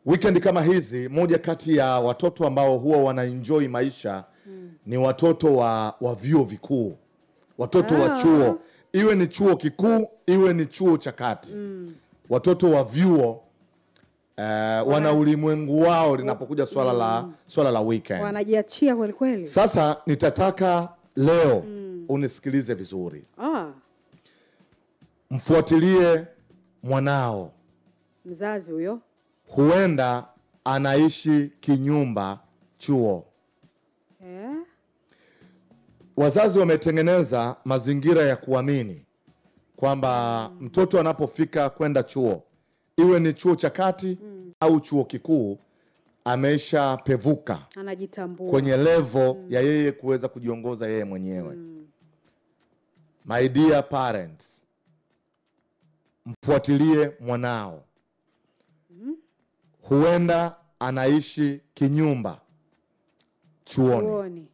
weekend kama hizi, moja kati ya watoto ambao huwa wanaenjoy maisha ni watoto wa vyuo vikuu, watoto wa chuo, iwe ni chuo kikuu, iwe ni chuo cha kati. Watoto wa vyuo wana ulimwengu wao linapokuja swala la weekend. Wanajiachia kweli kweli. Sasa nitataka leo unisikilize vizuri. Mfuatilie mwanao. Mzazi huyo Huenda anaishi kinyumba chuo. Wazazi wametengeneza mazingira ya kuamini kwamba mtoto anapofika kwenda chuo, iwe ni chuo cha kati au chuo kikuu, ameisha pevuka, anajitambua kwenye level ya yeye kuweza kujiongoza yeye mwenyewe. My dear parents, mfuatilie mwanao. Huenda anaishi kinyumba chuoni.